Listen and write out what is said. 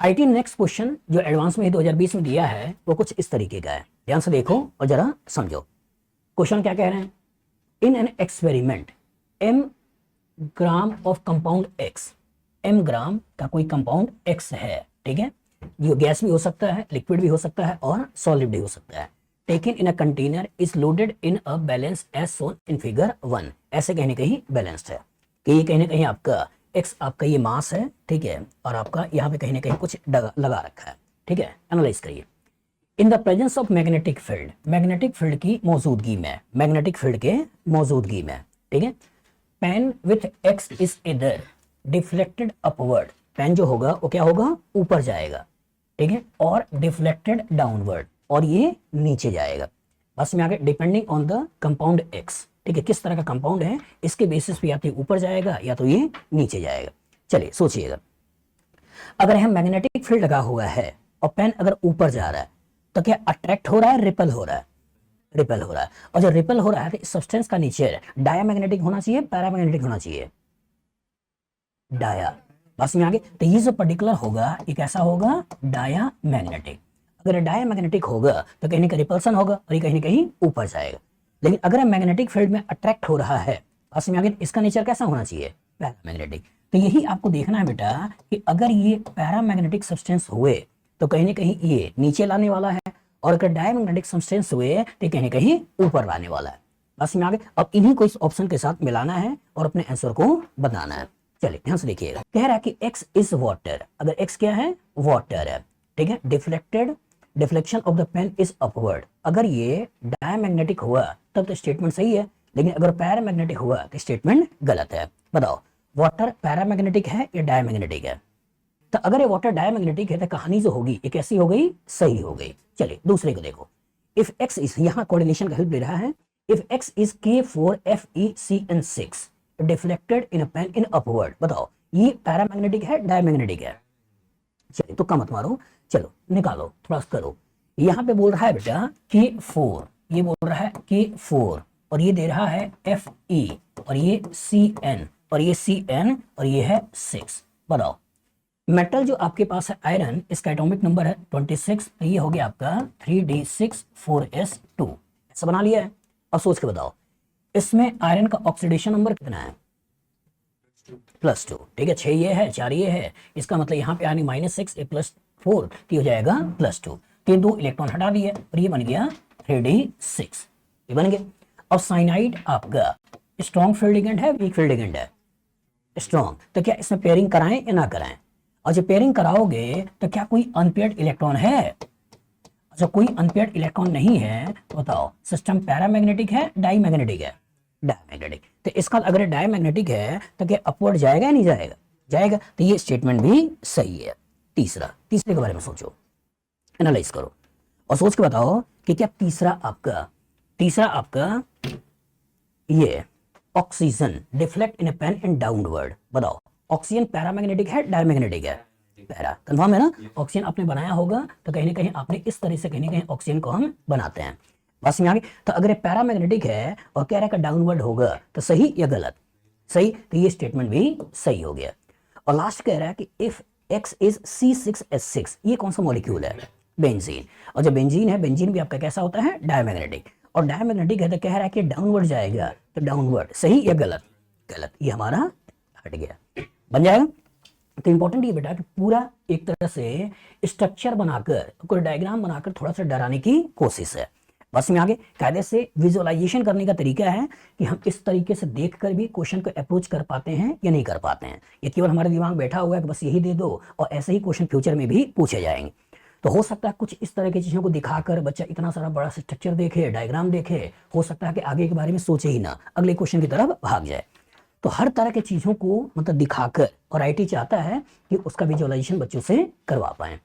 IT next question जो advance में 2020 में दिया है वो कुछ इस तरीके का है। ध्यान से देखो और जरा समझो। क्वेश्चन क्या कह रहे हैं? In an experiment m gram of compound x, m ग्राम का कोई कंपाउंड x है, ठीक है। ये गैस भी हो सकता है, लिक्विड भी हो सकता है और सॉलिड भी हो सकता है। Taken in a container is loaded in a balance as shown in figure 1। ऐसे कहीं ना कहीं बैलेंस्ड है कि ये कहीं ना कहीं आपका x आपका ये मास है, ठीक है, और आपका यहाँ पे कहीं ना कहीं कुछ लगा रखा है, ठीक है। एनालाइज करिए। In the presence of magnetic field, magnetic field की मौजूदगी में, मैग्नेटिक फील्ड के मौजूदगी में, ठीक है, पेन विथ एक्स इज इधर डिफ्लेक्टेड अपवर्ड। पेन जो होगा वो क्या होगा? ऊपर जाएगा, ठीक है, और डिफ्लेक्टेड डाउनवर्ड, और ये नीचे जाएगा। बस में आगे depending on the compound x, ठीक है, किस तरह का कंपाउंड है इसके बेसिस पे या तो ऊपर जाएगा या तो ये नीचे जाएगा। चलिए सोचिएगा, अगर हम मैग्नेटिक फील्ड लगा हुआ है और पेन अगर ऊपर जा रहा है तो क्या अट्रैक्ट हो रहा है, रिपल हो रहा है? रिपल हो रहा है। और जो रिपल हो रहा है तो सब्सटेंस का नेचर डायामैग्नेटिक होना चाहिए, पैरामैग्नेटिक होना चाहिए? डाया। बस में आगे तो ये जो पर्टिकुलर होगा ये कैसा होगा? डायामैग्नेटिक। अगर डायामैग्नेटिक होगा तो कहीं ना कहीं रिपल्सन होगा और ये कहीं ना कहीं ऊपर जाएगा। लेकिन अगर मैग्नेटिक फील्ड में अट्रैक्ट हो रहा है, बस में आगे इसका नेचर कैसा होना चाहिए? पैरामैग्नेटिक। तो यही आपको देखना है बेटा कि अगर ये पैरामैग्नेटिक सब्सटेंस हुए तो कहीं ना कहीं ये नीचे लाने वाला है, और अगर डायमैग्नेटिक सब्सटेंस हुए तो कहीं ना कहीं ऊपर लाने वाला है। बस में आगे अब इन्हीं को इस ऑप्शन के साथ मिलाना है और अपने आंसर को बताना है। चलिए ध्यान से देखिएगा। कह रहा है कि x इज वाटर। अगर x क्या है? वाटर है, ठीक है। Deflected, deflection of the pen is upward. अगर ये डायमैग्नेटिक हुआ तब तो स्टेटमेंट सही है, लेकिन अगर पैरामैग्नेटिक हुआ तो स्टेटमेंट गलत है। बताओ वाटर पैरामैग्नेटिक है या डायमैग्नेटिक है? तो अगर ये वाटर डायमैग्नेटिक है तो कहानी जो होगी ये कैसी हो गई? सही हो गई। चलिए दूसरे को देखो। इफ x इज, यहां कोऑर्डिनेशन का हेल्प ले रहा है। If x is K4FeCN6 deflected in a pain in upward. बताओ ये पैरामैग्नेटिक है, डायमैग्नेटिक है? चलिए तो मत मारो, चलो निकालो, थोड़ा करो। यहां पे बोल रहा है बेटा K4, ये बोल रहा है K4, और ये दे रहा है Fe, और ये Cn, और ये Cn, और ये है 6। बताओ मेटल जो आपके पास है आयरन, इसका एटॉमिक नंबर है 26, तो ये हो गया आपका 3d6 4s2। ऐसा बना लिया है। अब सोच के बताओ इसमें आयरन का ऑक्सीडेशन नंबर कितना है? +2, ठीक है। 6 ये है, 4 ये है, इसका मतलब यहाँ पे आने -6 a +4 तो हो जाएगा +2। तो 2 इलेक्ट्रॉन हटा दिए और ये बन गया 3d6, ये बन गया। अब साइनाइड आपका स्ट्रॉन्ग फील्ड लिगेंड है, वीक फील्ड लिगेंड है? स्ट्रॉन्ग। तो क्या इसमें पेयरिंग कराएं या ना कराएं? और जब पेयरिंग कराओगे तो क्या कोई अनपेयर्ड इलेक्ट्रॉन है? अच्छा कोई अनपेयर्ड इलेक्ट्रॉन नहीं है तो बताओ सिस्टम पैरामैग्नेटिक है, डाईमैग्नेटिक है? डाईमैग्नेटिक। तो इसका अगर डाईमैग्नेटिक है तो क्या अपवर्ड जाएगा या नहीं जाएगा? जाएगा। तो ये स्टेटमेंट भी सही है। तीसरे के बारे में सोचो, एनालाइज करो और सोच के बताओ कि क्या तीसरा आपका ये oxygen deflect in a pain in downward. बताओ ऑक्सीजन पैरामैग्नेटिक है, डायमैग्नेटिक है? पैरा। कंफर्म है ना? ऑक्सीजन आपने बनाया होगा तो कहीं ना कहीं आपने इस तरह से कहीं ना कहीं ऑक्सीजन को हम बनाते हैं। बस में आगे। तो अगर पैरामैग्नेटिक है और कह रहा है कि डाउनवर्ड होगा तो सही या गलत? सही। तो ये स्टेटमेंट भी सही हो गया। और लास्ट कह रहा है कि इफ x इज C6H6, ये कौन सा मॉलिक्यूल है? बेंजीन। और जो बेंजीन है, बेंजीन भी आपका कैसा होता है? डायमैग्नेटिक। और डायमैग्नेटिक है तो कह रहा है कि डाउनवर्ड जाएगा, तो डाउनवर्ड। सही या गलत? गलत। ये हमारा हट गया, बन जाएगा। तो इंपॉर्टेंट ये बेटा कि पूरा एक तरह से स्ट्रक्चर बनाकर, कोई डायग्राम बनाकर थोड़ा सा डराने की कोशिश है। बस में आगे कायदे से विजुअलाइजेशन करने का तरीका है कि हम इस तरीके से देखकर भी क्वेश्चन को अप्रोच कर पाते हैं या नहीं कर पाते हैं। ये केवल हमारे दिमाग बैठा हुआ है कि बस यही दे दो और ऐसे ही क्वेश्चन फ्यूचर में भी पूछे जाएंगे। तो हो सकता है कुछ इस तरह की चीजों को दिखाकर बच्चा इतना सारा बड़ा स्ट्रक्चर देखे, डायग्राम देखे, हो सकता है कि आगे के बारे में सोचे ही ना, अगले क्वेश्चन की तरफ भाग जाए। तो हर तरह की चीजों को मतलब दिखाकर, और आईटी चाहता है कि उसका विजुअलाइजेशन बच्चों से करवा पाए।